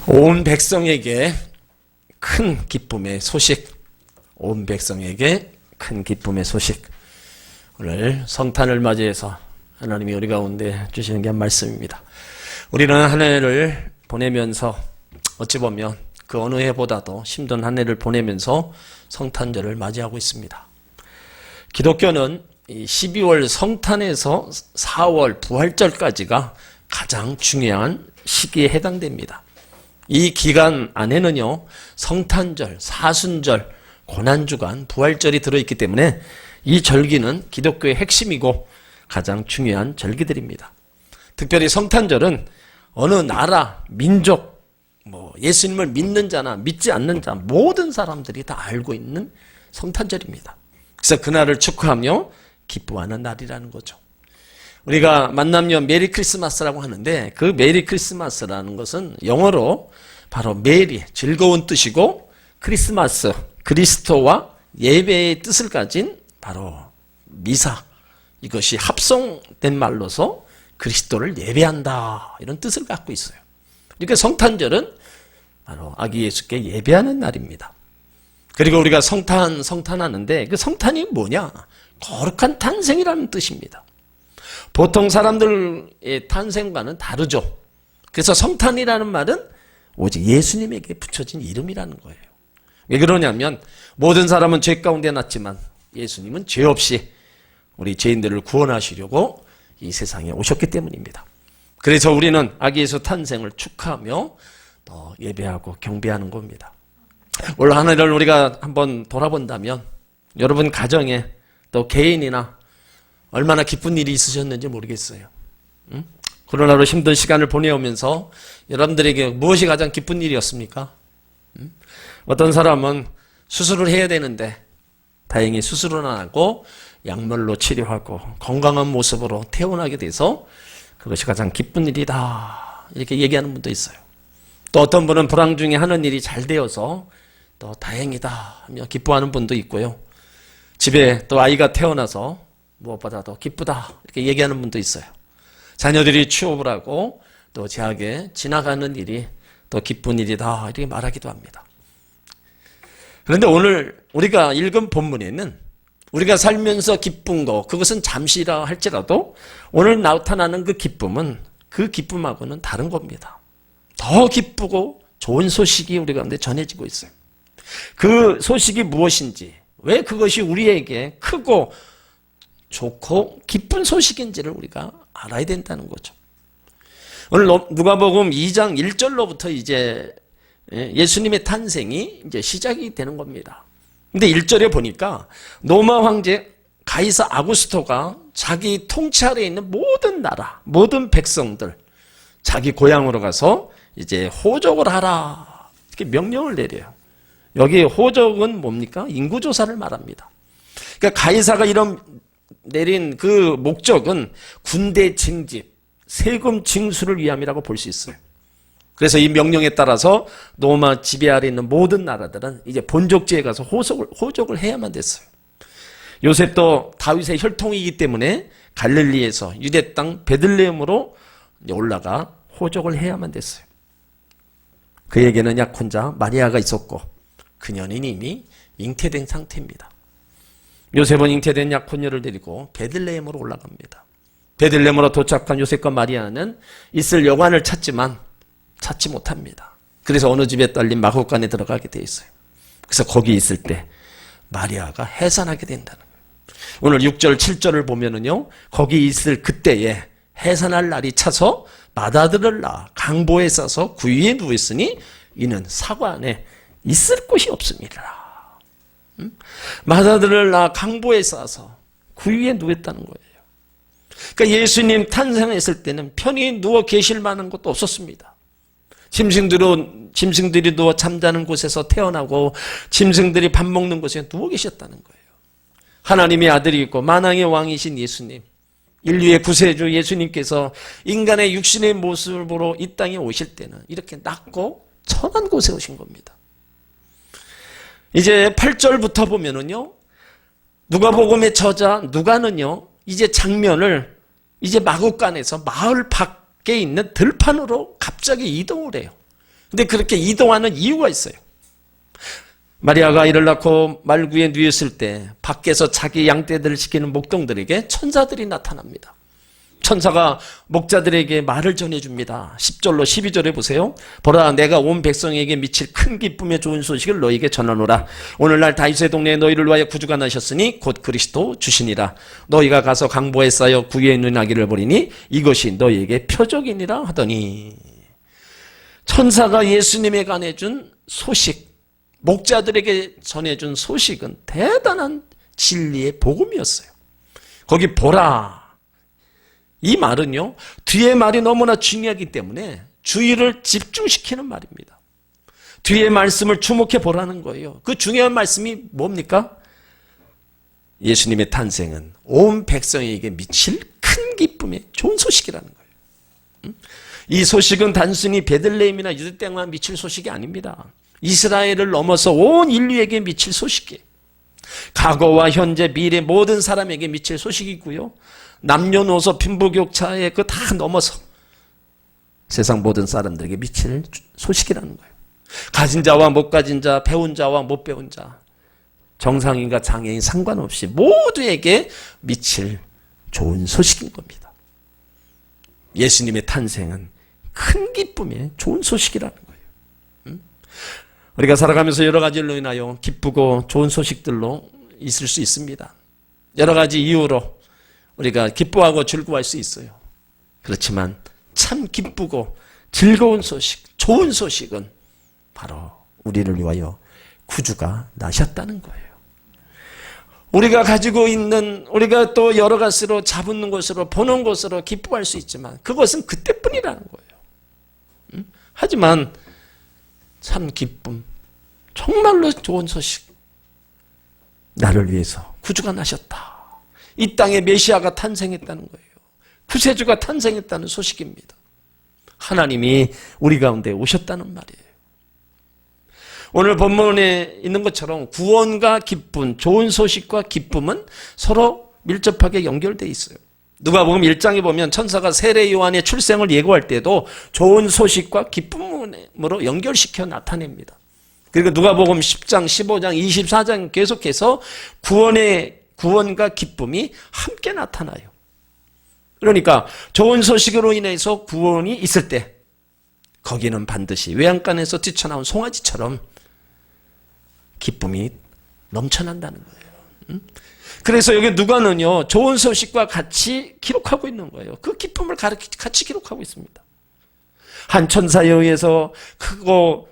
온 백성에게 큰 기쁨의 소식, 온 백성에게 큰 기쁨의 소식. 오늘 성탄을 맞이해서 하나님이 우리 가운데 주시는 게 한 말씀입니다. 우리는 한 해를 보내면서 어찌 보면 그 어느 해보다도 힘든 한 해를 보내면서 성탄절을 맞이하고 있습니다. 기독교는 12월 성탄에서 4월 부활절까지가 가장 중요한 시기에 해당됩니다. 이 기간 안에는요, 성탄절, 사순절, 고난주간, 부활절이 들어있기 때문에 이 절기는 기독교의 핵심이고 가장 중요한 절기들입니다. 특별히 성탄절은 어느 나라, 민족, 예수님을 믿는 자나 믿지 않는 자, 모든 사람들이 다 알고 있는 성탄절입니다. 그래서 그날을 축하하며 기뻐하는 날이라는 거죠. 우리가 만남여 메리 크리스마스라고 하는데 그 메리 크리스마스라는 것은 영어로 바로 메리, 즐거운 뜻이고 크리스마스, 그리스도와 예배의 뜻을 가진 바로 미사, 이것이 합성된 말로서 그리스도를 예배한다, 이런 뜻을 갖고 있어요. 그러니까 성탄절은 바로 아기 예수께 예배하는 날입니다. 그리고 우리가 성탄하는데 그 성탄이 뭐냐? 거룩한 탄생이라는 뜻입니다. 보통 사람들의 탄생과는 다르죠. 그래서 성탄이라는 말은 오직 예수님에게 붙여진 이름이라는 거예요. 왜 그러냐면 모든 사람은 죄 가운데 났지만 예수님은 죄 없이 우리 죄인들을 구원하시려고 이 세상에 오셨기 때문입니다. 그래서 우리는 아기 예수 탄생을 축하하며 또 예배하고 경배하는 겁니다. 올 한 해를 우리가 한번 돌아본다면 여러분 가정에 또 개인이나 얼마나 기쁜 일이 있으셨는지 모르겠어요. 코로나로 힘든 시간을 보내오면서 여러분들에게 무엇이 가장 기쁜 일이었습니까? 어떤 사람은 수술을 해야 되는데 다행히 수술은 안 하고 약물로 치료하고 건강한 모습으로 퇴원하게 돼서 그것이 가장 기쁜 일이다, 이렇게 얘기하는 분도 있어요. 또 어떤 분은 불황 중에 하는 일이 잘 되어서 또 다행이다 하며 기뻐하는 분도 있고요. 집에 또 아이가 태어나서 무엇보다도 기쁘다, 이렇게 얘기하는 분도 있어요. 자녀들이 취업을 하고 또 대학에 지나가는 일이 또 기쁜 일이다, 이렇게 말하기도 합니다. 그런데 오늘 우리가 읽은 본문에는 우리가 살면서 기쁜 거, 그것은 잠시라 할지라도 오늘 나타나는 그 기쁨은 그 기쁨하고는 다른 겁니다. 더 기쁘고 좋은 소식이 우리 가운데 전해지고 있어요. 그 소식이 무엇인지, 왜 그것이 우리에게 크고 좋고 기쁜 소식인지를 우리가 알아야 된다는 거죠. 오늘 누가복음 2장 1절로부터 이제 예수님의 탄생이 이제 시작이 되는 겁니다. 근데 1절에 보니까 로마 황제 가이사 아구스토가 자기 통치 아래에 있는 모든 나라, 모든 백성들 자기 고향으로 가서 이제 호적을 하라, 이렇게 명령을 내려요. 여기 호적은 뭡니까? 인구조사를 말합니다. 그러니까 가이사가 이런 내린 그 목적은 군대 징집, 세금 징수를 위함이라고 볼 수 있어요. 그래서 이 명령에 따라서 로마 지배 아래 있는 모든 나라들은 이제 본적지에 가서 호적을 해야만 됐어요. 요셉도 다윗의 혈통이기 때문에 갈릴리에서 유대 땅 베들레헴으로 올라가 호적을 해야만 됐어요. 그에게는 약혼자 마리아가 있었고 그녀는 이미 잉태된 상태입니다. 요셉은 잉태된 약혼녀를 데리고 베들레헴으로 올라갑니다. 베들레헴으로 도착한 요셉과 마리아는 있을 여관을 찾지만 찾지 못합니다. 그래서 어느 집에 딸린 마구간에 들어가게 돼 있어요. 그래서 거기 있을 때 마리아가 해산하게 된다는 거예요. 오늘 6절 7절을 보면은요, 거기 있을 그때에 해산할 날이 차서 맏아들을 낳아 강보에 싸서 구유에 누웠으니 이는 사과 안에 있을 곳이 없습니다. 맏아들을 낳아 강보에 싸서 구유에 누웠다는 거예요. 그러니까 예수님 탄생했을 때는 편히 누워 계실 만한 곳도 없었습니다. 짐승들이 누워 잠자는 곳에서 태어나고 짐승들이 밥 먹는 곳에 누워 계셨다는 거예요. 하나님의 아들이 있고 만왕의 왕이신 예수님, 인류의 구세주 예수님께서 인간의 육신의 모습으로 이 땅에 오실 때는 이렇게 낮고 천한 곳에 오신 겁니다. 이제 8절부터 보면은요, 누가복음의 저자 누가는요, 이제 장면을 이제 마구간에서 마을 밖에 있는 들판으로 갑자기 이동을 해요. 근데 그렇게 이동하는 이유가 있어요. 마리아가 아이를 낳고 말구에 누웠을 때 밖에서 자기 양떼들을 지키는 목동들에게 천사들이 나타납니다. 천사가 목자들에게 말을 전해줍니다. 10절로 12절에 보세요. 보라, 내가 온 백성에게 미칠 큰 기쁨의 좋은 소식을 너희에게 전하노라. 오늘날 다윗의 동네에 너희를 위하여 구주가 나셨으니 곧 그리스도 주시니라. 너희가 가서 강보에 쌓여 구유에 있는 아기를 보리니 이것이 너희에게 표적이니라 하더니, 천사가 예수님에 관해 준 소식, 목자들에게 전해준 소식은 대단한 진리의 복음이었어요. 거기 보라, 이 말은요, 뒤에 말이 너무나 중요하기 때문에 주의를 집중시키는 말입니다. 뒤에 말씀을 주목해 보라는 거예요. 그 중요한 말씀이 뭡니까? 예수님의 탄생은 온 백성에게 미칠 큰 기쁨의 좋은 소식이라는 거예요. 이 소식은 단순히 베들레헴이나 유대 땅만 미칠 소식이 아닙니다. 이스라엘을 넘어서 온 인류에게 미칠 소식이에요. 과거와 현재, 미래 모든 사람에게 미칠 소식이고요. 남녀노소 빈부격차에 그 다 넘어서 세상 모든 사람들에게 미칠 소식이라는 거예요. 가진 자와 못 가진 자, 배운 자와 못 배운 자, 정상인과 장애인 상관없이 모두에게 미칠 좋은 소식인 겁니다. 예수님의 탄생은 큰 기쁨의 좋은 소식이라는 거예요. 우리가 살아가면서 여러 가지로 인하여 기쁘고 좋은 소식들로 있을 수 있습니다. 여러 가지 이유로 우리가 기뻐하고 즐거워할 수 있어요. 그렇지만 참 기쁘고 즐거운 소식, 좋은 소식은 바로 우리를 위하여 구주가 나셨다는 거예요. 우리가 가지고 있는, 우리가 또 여러 가지로 잡는 것으로, 보는 것으로 기뻐할 수 있지만 그것은 그때뿐이라는 거예요. 하지만 참 기쁨, 정말로 좋은 소식, 나를 위해서 구주가 나셨다. 이 땅에 메시아가 탄생했다는 거예요. 구세주가 탄생했다는 소식입니다. 하나님이 우리 가운데 오셨다는 말이에요. 오늘 본문에 있는 것처럼 구원과 기쁨, 좋은 소식과 기쁨은 서로 밀접하게 연결되어 있어요. 누가복음 1장에 보면 천사가 세례 요한의 출생을 예고할 때도 좋은 소식과 기쁨으로 연결시켜 나타냅니다. 그리고 누가복음 10장, 15장, 24장 계속해서 구원과 기쁨이 함께 나타나요. 그러니까 좋은 소식으로 인해서 구원이 있을 때 거기는 반드시 외양간에서 뛰쳐나온 송아지처럼 기쁨이 넘쳐난다는 거예요. 그래서 여기 누가는요, 좋은 소식과 같이 기록하고 있는 거예요. 그 기쁨을 같이 기록하고 있습니다. 한 천사에 의해서 크고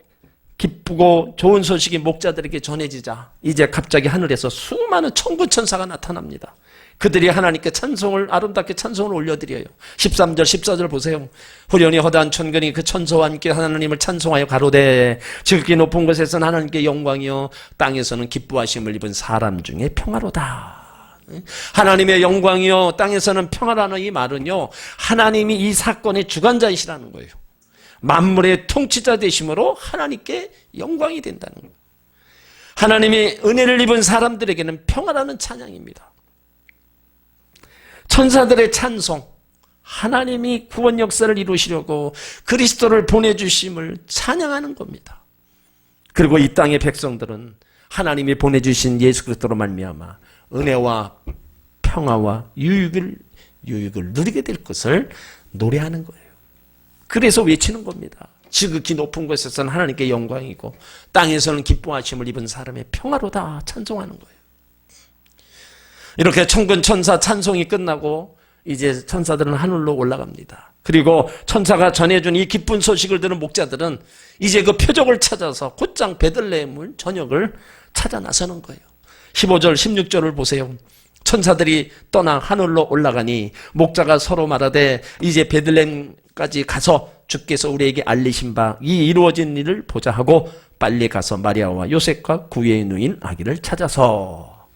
기쁘고 좋은 소식이 목자들에게 전해지자 이제 갑자기 하늘에서 수많은 천군 천사가 나타납니다. 그들이 하나님께 찬송을, 아름답게 찬송을 올려드려요. 13절 14절 보세요. 후련히 허다한 천군이 그 천사와 함께 하나님을 찬송하여 가로되 지극히 높은 곳에서는 하나님께 영광이요 땅에서는 기뻐하심을 입은 사람 중에 평화로다. 하나님의 영광이요 땅에서는 평화라는 이 말은요, 하나님이 이 사건의 주관자이시라는 거예요. 만물의 통치자 되심으로 하나님께 영광이 된다는 거예요. 하나님이 은혜를 입은 사람들에게는 평화라는 찬양입니다. 천사들의 찬송, 하나님이 구원 역사를 이루시려고 그리스도를 보내주심을 찬양하는 겁니다. 그리고 이 땅의 백성들은 하나님이 보내주신 예수 그리스도로 말미암아 은혜와 평화와 유익을 누리게 될 것을 노래하는 거예요. 그래서 외치는 겁니다. 지극히 높은 곳에서는 하나님께 영광이고 땅에서는 기뻐하심을 입은 사람의 평화로다 찬송하는 거예요. 이렇게 천군 천사 찬송이 끝나고 이제 천사들은 하늘로 올라갑니다. 그리고 천사가 전해준 이 기쁜 소식을 들은 목자들은 이제 그 표적을 찾아서 곧장 베들레헴을 저녁을 찾아 나서는 거예요. 15절 16절을 보세요. 천사들이 떠나 하늘로 올라가니 목자가 서로 말하되 이제 베들레헴까지 가서 주께서 우리에게 알리신 바 이 이루어진 일을 보자 하고 빨리 가서 마리아와 요셉과 구유에 누인 아기를 찾아서,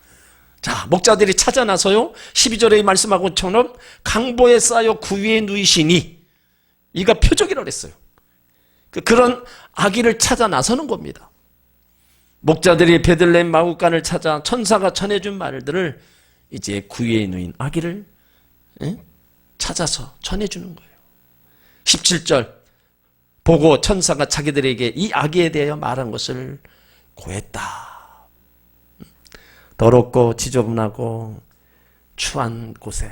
자, 목자들이 찾아 나서요 12절에 말씀하고 것처럼 강보에 쌓여 구유에 누이시니, 이가 표적이라고 했어요. 그런 아기를 찾아 나서는 겁니다. 목자들이 베들레헴 마구간을 찾아 천사가 전해준 말들을 이제 구유에 누인 아기를 찾아서 전해주는 거예요. 17절 보고 천사가 자기들에게 이 아기에 대하여 말한 것을 고했다. 더럽고 지저분하고 추한 곳에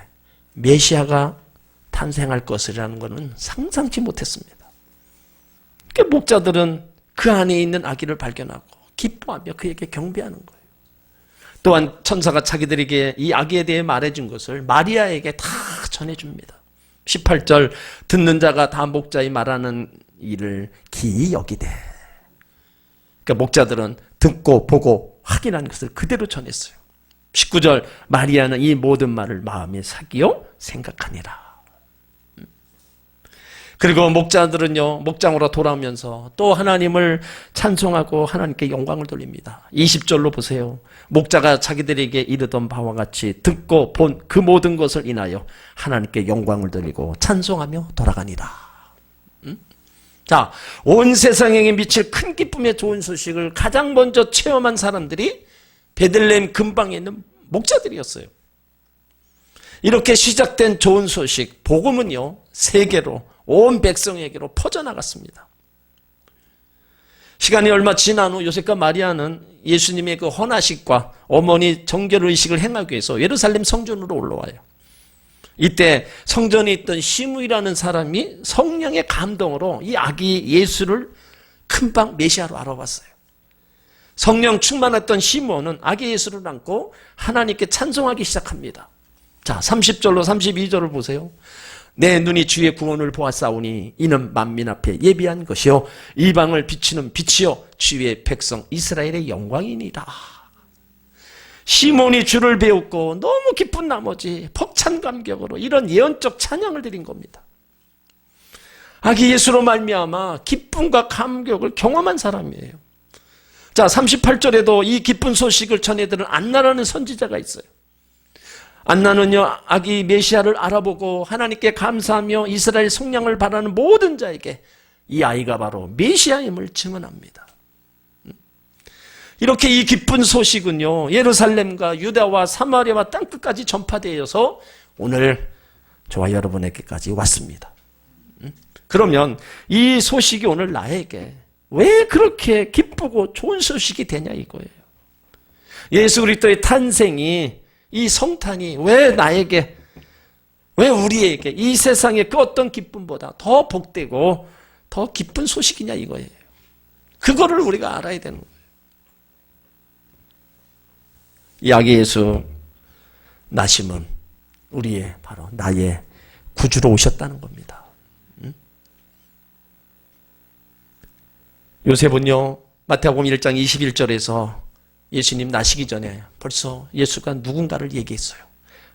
메시아가 탄생할 것이라는 것은 상상치 못했습니다. 그러니까 목자들은 그 안에 있는 아기를 발견하고 기뻐하며 그에게 경배하는 거예요. 또한 천사가 자기들에게 이 아기에 대해 말해준 것을 마리아에게 다 전해줍니다. 18절, 듣는 자가 다 목자의 말하는 일을 기이 여기되. 그러니까 목자들은 듣고 보고 확인한 것을 그대로 전했어요. 19절, 마리아는 이 모든 말을 마음에 사기요 생각하니라. 그리고 목자들은요, 목장으로 돌아오면서 또 하나님을 찬송하고 하나님께 영광을 돌립니다. 20절로 보세요. 목자가 자기들에게 이르던 바와 같이 듣고 본 그 모든 것을 인하여 하나님께 영광을 돌리고 찬송하며 돌아가니라. 자, 온 세상에 미칠 큰 기쁨의 좋은 소식을 가장 먼저 체험한 사람들이 베들레헴 근방에 있는 목자들이었어요. 이렇게 시작된 좋은 소식, 복음은요, 세계로, 온 백성에게로 퍼져나갔습니다. 시간이 얼마 지난 후 요셉과 마리아는 예수님의 그 헌화식과 어머니 정결의식을 행하기 위해서 예루살렘 성전으로 올라와요. 이때 성전에 있던 시므이라는 사람이 성령의 감동으로 이 아기 예수를 금방 메시아로 알아봤어요. 성령 충만했던 시므온은 아기 예수를 안고 하나님께 찬송하기 시작합니다. 자, 30절로 32절을 보세요. 내 눈이 주의 구원을 보았사오니 이는 만민 앞에 예비한 것이요 이방을 비추는 빛이요 주의 백성 이스라엘의 영광이니라. 시몬이 주를 배웠고 너무 기쁜 나머지 벅찬 감격으로 이런 예언적 찬양을 드린 겁니다. 아기 예수로 말미암아 기쁨과 감격을 경험한 사람이에요. 자, 38절에도 이 기쁜 소식을 전해들은 안나라는 선지자가 있어요. 안나는요, 아기 메시아를 알아보고 하나님께 감사하며 이스라엘 속량을 바라는 모든 자에게 이 아이가 바로 메시아임을 증언합니다. 이렇게 이 기쁜 소식은요, 예루살렘과 유다와 사마리아와 땅끝까지 전파되어서 오늘 저와 여러분에게까지 왔습니다. 그러면 이 소식이 오늘 나에게 왜 그렇게 기쁘고 좋은 소식이 되냐 이거예요. 예수 그리스도의 탄생이, 이 성탄이 왜 나에게, 왜 우리에게 이 세상의 그 어떤 기쁨보다 더 복되고 더 기쁜 소식이냐 이거예요. 그거를 우리가 알아야 되는 거예요. 이 아기 예수 나심은 우리의 바로 나의 구주로 오셨다는 겁니다. 요셉은요, 마태복음 1장 21절에서 예수님 나시기 전에 벌써 예수가 누군가를 얘기했어요.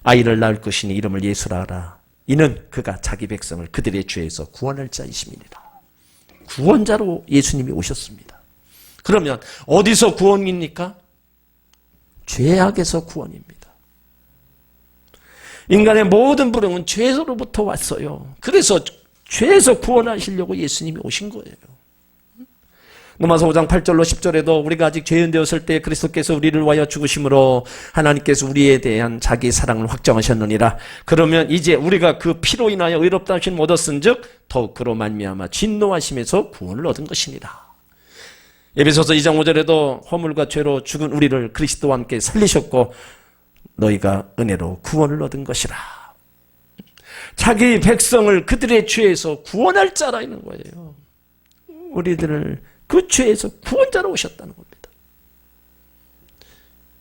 아이를 낳을 것이니 이름을 예수라 하라. 이는 그가 자기 백성을 그들의 죄에서 구원할 자이심이니라. 구원자로 예수님이 오셨습니다. 그러면 어디서 구원입니까? 죄악에서 구원입니다. 인간의 모든 불행은 죄로부터 왔어요. 그래서 죄에서 구원하시려고 예수님이 오신 거예요. 로마서 5장 8절로 10절에도 우리가 아직 죄인 되었을 때 그리스도께서 우리를 위하여 죽으심으로 하나님께서 우리에 대한 자기 사랑을 확정하셨느니라. 그러면 이제 우리가 그 피로 인하여 의롭다 하심 얻었은즉 더욱 그로 말미암아 진노하심에서 구원을 얻은 것이니라. 에베소서 2장 5절에도 허물과 죄로 죽은 우리를 그리스도와 함께 살리셨고 너희가 은혜로 구원을 얻은 것이라. 자기 백성을 그들의 죄에서 구원할 자라 있는 거예요. 우리들을 그 죄에서 구원자로 오셨다는 겁니다.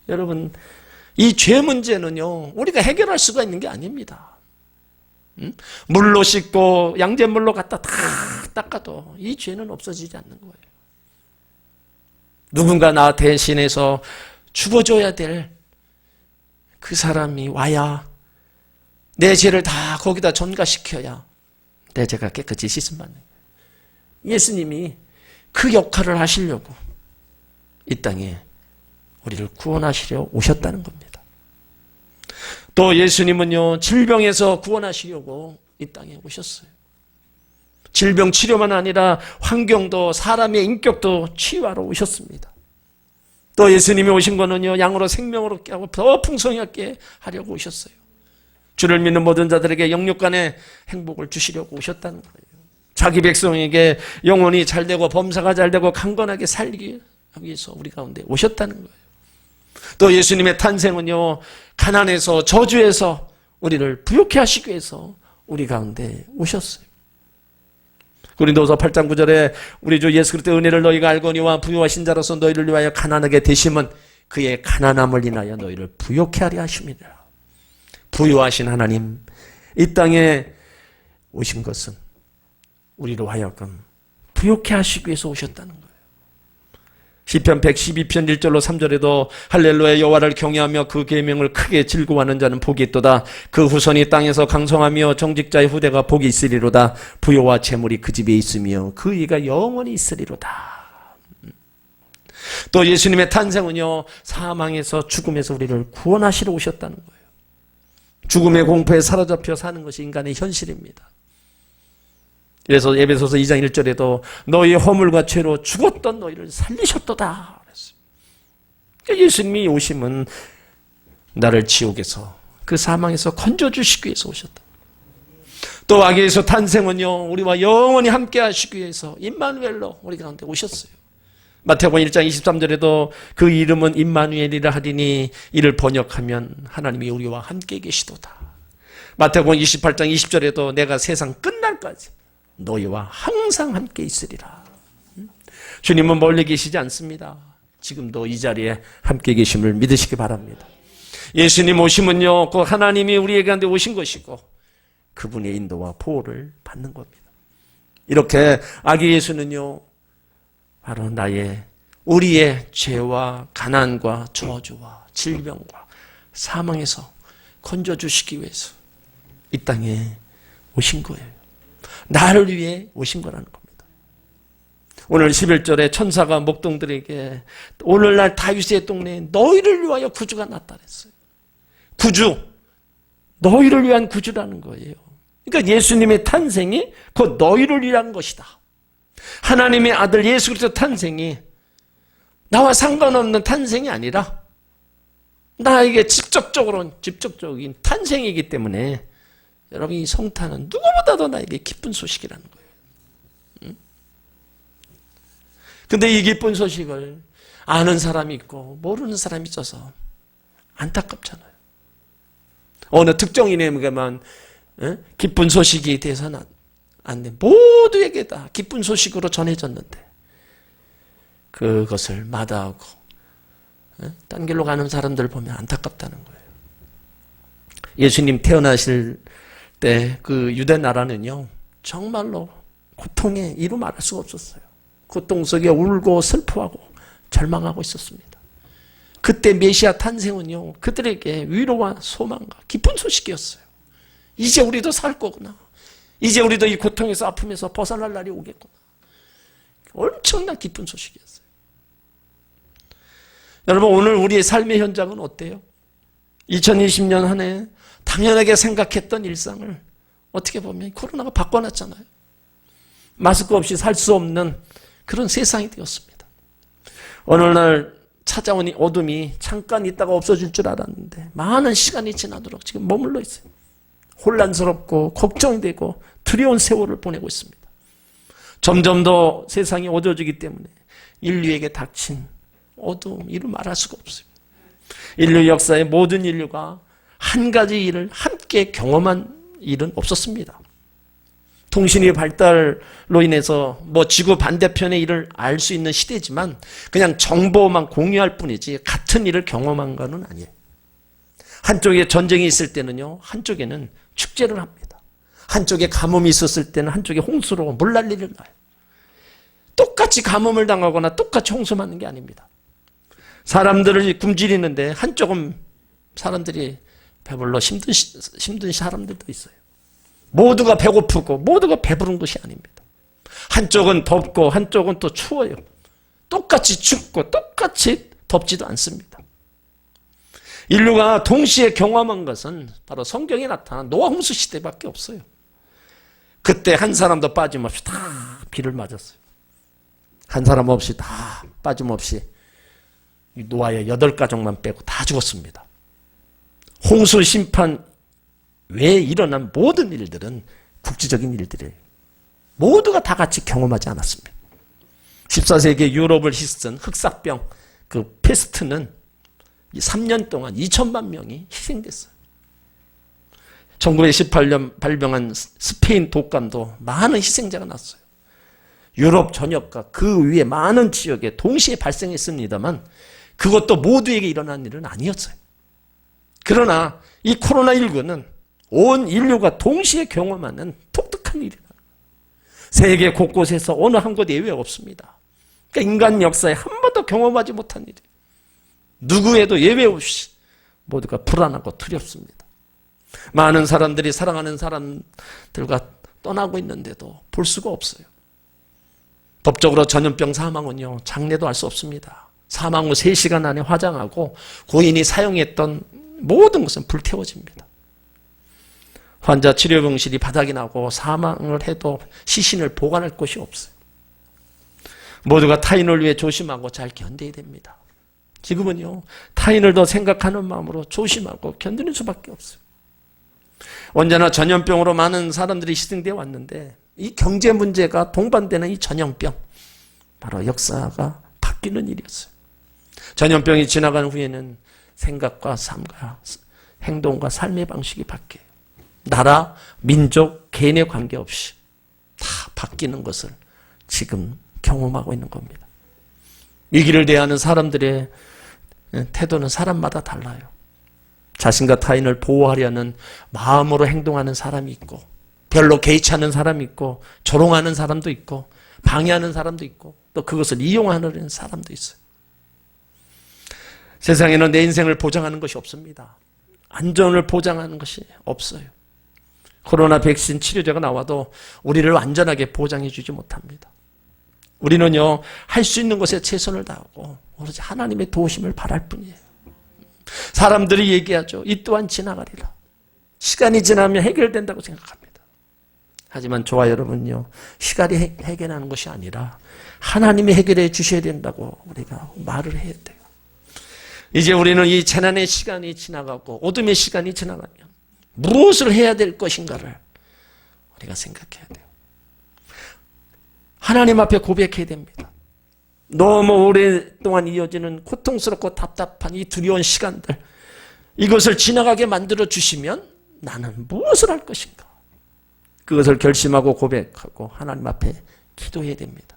여러분, 이 죄 문제는요, 우리가 해결할 수가 있는 게 아닙니다. 물로 씻고 양잿물로 갖다 다 닦아도 이 죄는 없어지지 않는 거예요. 누군가 나 대신해서 죽어줘야 될 그 사람이 와야 내 죄를 다 거기다 전가시켜야 내 죄가 깨끗이 씻음 받는 거예요. 예수님이 그 역할을 하시려고 이 땅에 우리를 구원하시려 오셨다는 겁니다. 또 예수님은요, 질병에서 구원하시려고 이 땅에 오셨어요. 질병 치료만 아니라 환경도 사람의 인격도 치유하러 오셨습니다. 또 예수님이 오신 거는요, 양으로 생명을 얻게 하고 더 풍성하게 하려고 오셨어요. 주를 믿는 모든 자들에게 영육간의 행복을 주시려고 오셨다는 거예요. 자기 백성에게 영혼이 잘되고 범사가 잘되고 강건하게 살기 위해서 우리 가운데 오셨다는 거예요. 또 예수님의 탄생은요, 가난에서 저주에서 우리를 부욕해 하시기 위해서 우리 가운데 오셨어요. 고린도서 8장 9절에 우리 주 예수 그리스도의 은혜를 너희가 알거니와 부유하신 자로서 너희를 위하여 가난하게 되심은 그의 가난함을 인하여 너희를 부욕해 하려 하심이라. 부유하신 하나님, 이 땅에 오신 것은 우리로 하여금 부욕해 하시기 위해서 오셨다는 거예요. 시편 112편 1절로 3절에도 할렐루야 여호와를 경외하며 그 계명을 크게 즐거워하는 자는 복이 있도다. 그 후손이 땅에서 강성하며 정직자의 후대가 복이 있으리로다. 부요와 재물이 그 집에 있으며 그 의가 영원히 있으리로다. 또 예수님의 탄생은요, 사망에서 죽음에서 우리를 구원하시러 오셨다는 거예요. 죽음의 공포에 사로잡혀 사는 것이 인간의 현실입니다. 그래서 에베소서 2장 1절에도 너희의 허물과 죄로 죽었던 너희를 살리셨도다 그랬어요. 그러니까 예수님이 오심은 나를 지옥에서 그 사망에서 건져주시기 위해서 오셨다. 또 악의 예수 탄생은요, 우리와 영원히 함께 하시기 위해서 임마누엘로 우리 가운데 오셨어요. 마태복음 1장 23절에도 그 이름은 임마누엘이라 하리니 이를 번역하면 하나님이 우리와 함께 계시도다. 마태복음 28장 20절에도 내가 세상 끝날까지 너희와 항상 함께 있으리라. 주님은 멀리 계시지 않습니다. 지금도 이 자리에 함께 계심을 믿으시기 바랍니다. 예수님 오심은요, 그 하나님이 우리에게 오신 것이고 그분의 인도와 보호를 받는 겁니다. 이렇게 아기 예수는요, 바로 우리의 죄와 가난과 저주와 질병과 사망에서 건져주시기 위해서 이 땅에 오신 거예요. 나를 위해 오신 거라는 겁니다. 오늘 11절에 천사가 목동들에게 오늘날 다윗의 동네에 너희를 위하여 구주가 나타났어요. 구주, 너희를 위한 구주라는 거예요. 그러니까 예수님의 탄생이 곧 너희를 위한 것이다. 하나님의 아들 예수 그리스도 탄생이 나와 상관없는 탄생이 아니라 나에게 직접적인 탄생이기 때문에 여러분, 이 성탄은 누구보다도 나에게 기쁜 소식이라는 거예요. 근데 이 기쁜 소식을 아는 사람이 있고 모르는 사람이 있어서 안타깝잖아요. 어느 특정인에게만 기쁜 소식이 돼서는 안 돼. 모두에게 다 기쁜 소식으로 전해졌는데 그것을 마다하고 딴 길로 가는 사람들 보면 안타깝다는 거예요. 예수님 태어나실 때 그 유대 나라는요, 정말로 고통에 이루 말할 수가 없었어요. 고통 속에 울고 슬퍼하고 절망하고 있었습니다. 그때 메시아 탄생은요, 그들에게 위로와 소망과 기쁜 소식이었어요. 이제 우리도 살 거구나. 이제 우리도 이 고통에서 아픔에서 벗어날 날이 오겠구나. 엄청난 기쁜 소식이었어요. 여러분, 오늘 우리의 삶의 현장은 어때요? 2020년 한 해 당연하게 생각했던 일상을 어떻게 보면 코로나가 바꿔놨잖아요. 마스크 없이 살 수 없는 그런 세상이 되었습니다. 어느 날 찾아온 어둠이 잠깐 있다가 없어질 줄 알았는데 많은 시간이 지나도록 지금 머물러 있어요. 혼란스럽고 걱정되고 두려운 세월을 보내고 있습니다. 점점 더 세상이 어두워지기 때문에 인류에게 닥친 어두움, 이루 말할 수가 없어요. 인류 역사의 모든 인류가 한 가지 일을 함께 경험한 일은 없었습니다. 통신의 발달로 인해서 지구 반대편의 일을 알 수 있는 시대지만 그냥 정보만 공유할 뿐이지 같은 일을 경험한 건 아니에요. 한쪽에 전쟁이 있을 때는요, 한쪽에는 축제를 합니다. 한쪽에 가뭄이 있었을 때는 한쪽에 홍수로 물난리를 나요. 똑같이 가뭄을 당하거나 똑같이 홍수 맞는 게 아닙니다. 사람들을 굶주리는데 한쪽은 사람들이 배불러 힘든 사람들도 있어요. 모두가 배고프고 모두가 배부른 것이 아닙니다. 한쪽은 덥고 한쪽은 또 추워요. 똑같이 춥고 똑같이 덥지도 않습니다. 인류가 동시에 경험한 것은 바로 성경에 나타난 노아 홍수 시대밖에 없어요. 그때 한 사람도 빠짐없이 다 비를 맞았어요. 한 사람 없이 다 빠짐없이 노아의 8가족만 빼고 다 죽었습니다. 홍수 심판 외에 일어난 모든 일들은 국지적인 일들이에요. 모두가 다 같이 경험하지 않았습니다. 14세기 유럽을 휩쓴 흑사병 그 페스트는 3년 동안 2천만 명이 희생됐어요. 1918년 발병한 스페인 독감도 많은 희생자가 났어요. 유럽 전역과 그 위에 많은 지역에 동시에 발생했습니다만 그것도 모두에게 일어난 일은 아니었어요. 그러나 이 코로나19는 온 인류가 동시에 경험하는 독특한 일이다. 세계 곳곳에서 어느 한 곳 예외 없습니다. 그러니까 인간 역사에 한 번도 경험하지 못한 일이에요. 누구에도 예외 없이 모두가 불안하고 두렵습니다. 많은 사람들이 사랑하는 사람들과 떠나고 있는데도 볼 수가 없어요. 법적으로 전염병 사망은요, 장례도 할 수 없습니다. 사망 후 3시간 안에 화장하고 고인이 사용했던 모든 것은 불태워집니다. 환자 치료병실이 바닥이 나고 사망을 해도 시신을 보관할 곳이 없어요. 모두가 타인을 위해 조심하고 잘 견뎌야 됩니다. 지금은요, 타인을 더 생각하는 마음으로 조심하고 견디는 수밖에 없어요. 언제나 전염병으로 많은 사람들이 희생되어 왔는데 이 경제 문제가 동반되는 이 전염병, 바로 역사가 바뀌는 일이었어요. 전염병이 지나간 후에는 생각과 삶과 행동과 삶의 방식이 바뀌어요. 나라, 민족, 개인에 관계없이 다 바뀌는 것을 지금 경험하고 있는 겁니다. 이 길을 대하는 사람들의 태도는 사람마다 달라요. 자신과 타인을 보호하려는 마음으로 행동하는 사람이 있고, 별로 개의치 않는 사람이 있고, 조롱하는 사람도 있고, 방해하는 사람도 있고, 또 그것을 이용하는 사람도 있어요. 세상에는 내 인생을 보장하는 것이 없습니다. 안전을 보장하는 것이 없어요. 코로나 백신 치료제가 나와도 우리를 완전하게 보장해 주지 못합니다. 우리는요, 할 수 있는 것에 최선을 다하고 오로지 하나님의 도우심을 바랄 뿐이에요. 사람들이 얘기하죠. 이 또한 지나가리라. 시간이 지나면 해결된다고 생각합니다. 하지만 저와 여러분요, 시간이 해결하는 것이 아니라 하나님이 해결해 주셔야 된다고 우리가 말을 해야 돼요. 이제 우리는 이 재난의 시간이 지나가고 어둠의 시간이 지나가면 무엇을 해야 될 것인가를 우리가 생각해야 돼요. 하나님 앞에 고백해야 됩니다. 너무 오랫동안 이어지는 고통스럽고 답답한 이 두려운 시간들, 이것을 지나가게 만들어 주시면 나는 무엇을 할 것인가? 그것을 결심하고 고백하고 하나님 앞에 기도해야 됩니다.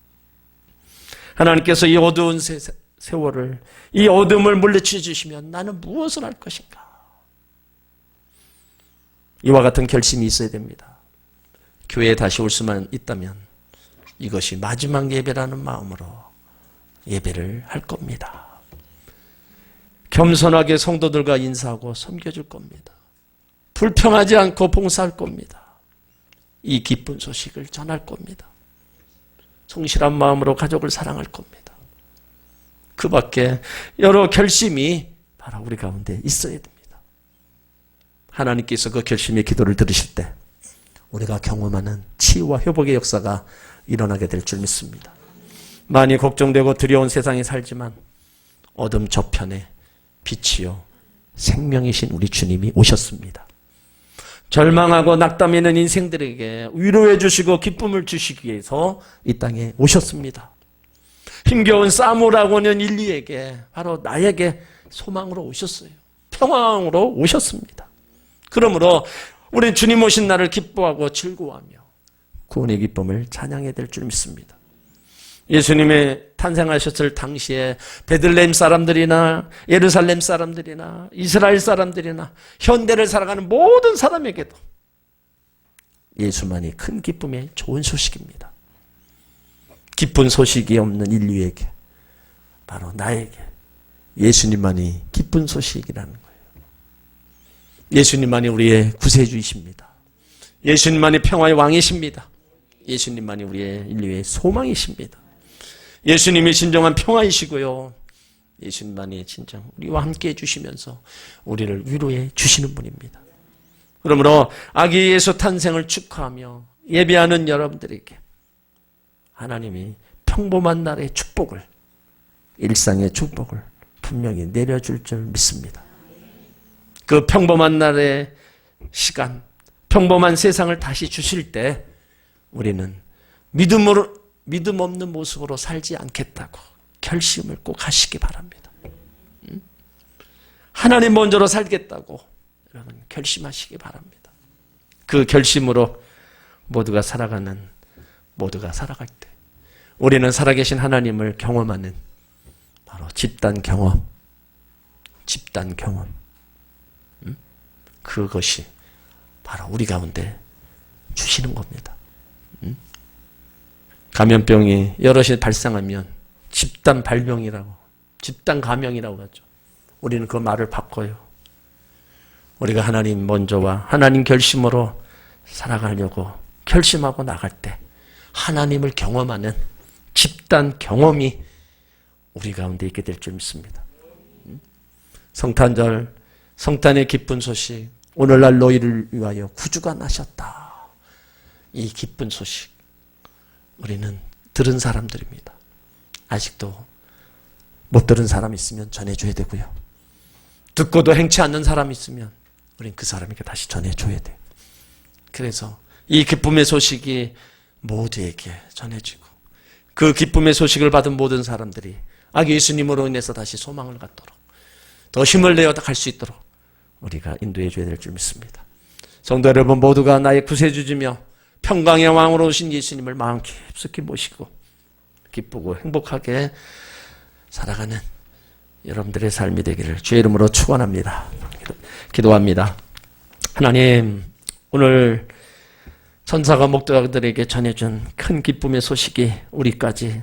하나님께서 이 어두운 세월을, 이 어둠을 물리쳐 주시면 나는 무엇을 할 것인가? 이와 같은 결심이 있어야 됩니다. 교회에 다시 올 수만 있다면 이것이 마지막 예배라는 마음으로 예배를 할 겁니다. 겸손하게 성도들과 인사하고 섬겨줄 겁니다. 불평하지 않고 봉사할 겁니다. 이 기쁜 소식을 전할 겁니다. 성실한 마음으로 가족을 사랑할 겁니다. 그 밖에 여러 결심이 바로 우리 가운데 있어야 됩니다. 하나님께서 그 결심의 기도를 들으실 때 우리가 경험하는 치유와 회복의 역사가 일어나게 될 줄 믿습니다. 많이 걱정되고 두려운 세상에 살지만 어둠 저편에 빛이요 생명이신 우리 주님이 오셨습니다. 절망하고 낙담 있는 인생들에게 위로해 주시고 기쁨을 주시기 위해서 이 땅에 오셨습니다. 힘겨운 싸움을하고 있는 인류에게, 바로 나에게 소망으로 오셨어요. 평강으로 오셨습니다. 그러므로 우리 주님 오신 날을 기뻐하고 즐거워하며 구원의 기쁨을 찬양해야 될 줄 믿습니다. 예수님의 탄생하셨을 당시에 베들레헴 사람들이나 예루살렘 사람들이나 이스라엘 사람들이나 현대를 살아가는 모든 사람에게도 예수만이 큰 기쁨의 좋은 소식입니다. 기쁜 소식이 없는 인류에게, 바로 나에게 예수님만이 기쁜 소식이라는 거예요. 예수님만이 우리의 구세주이십니다. 예수님만이 평화의 왕이십니다. 예수님만이 우리의 인류의 소망이십니다. 예수님이 진정한 평화이시고요. 예수님만이 진정 우리와 함께 해주시면서 우리를 위로해 주시는 분입니다. 그러므로 아기 예수 탄생을 축하하며 예배하는 여러분들에게 하나님이 평범한 날의 축복을, 일상의 축복을 분명히 내려줄 줄 믿습니다. 그 평범한 날의 시간, 평범한 세상을 다시 주실 때 우리는 믿음 없는 모습으로 살지 않겠다고 결심을 꼭 하시기 바랍니다. 하나님 먼저로 살겠다고 여러분 결심하시기 바랍니다. 그 결심으로 모두가 살아갈 때 우리는 살아계신 하나님을 경험하는 바로 집단 경험, 그것이 바로 우리 가운데 주시는 겁니다. 감염병이 여럿이 발생하면 집단 발병이라고, 집단 감염이라고 하죠. 우리는 그 말을 바꿔요. 우리가 하나님 먼저와 하나님 결심으로 살아가려고 결심하고 나갈 때 하나님을 경험하는 집단 경험이 우리 가운데 있게 될 줄 믿습니다. 성탄절, 성탄의 기쁜 소식, 오늘날 너희를 위하여 구주가 나셨다. 이 기쁜 소식 우리는 들은 사람들입니다. 아직도 못 들은 사람 있으면 전해줘야 되고요. 듣고도 행치 않는 사람 있으면 우린 그 사람에게 다시 전해줘야 돼요. 그래서 이 기쁨의 소식이 모두에게 전해지고 그 기쁨의 소식을 받은 모든 사람들이 예수님으로 인해서 다시 소망을 갖도록 더 힘을 내어 갈 수 있도록 우리가 인도해 줘야 될 줄 믿습니다. 성도 여러분 모두가 나의 구세주시며 평강의 왕으로 오신 예수님을 마음 깊숙이 모시고 기쁘고 행복하게 살아가는 여러분들의 삶이 되기를 주의 이름으로 축원합니다. 기도합니다. 하나님, 오늘 천사가 목자들에게 전해준 큰 기쁨의 소식이 우리까지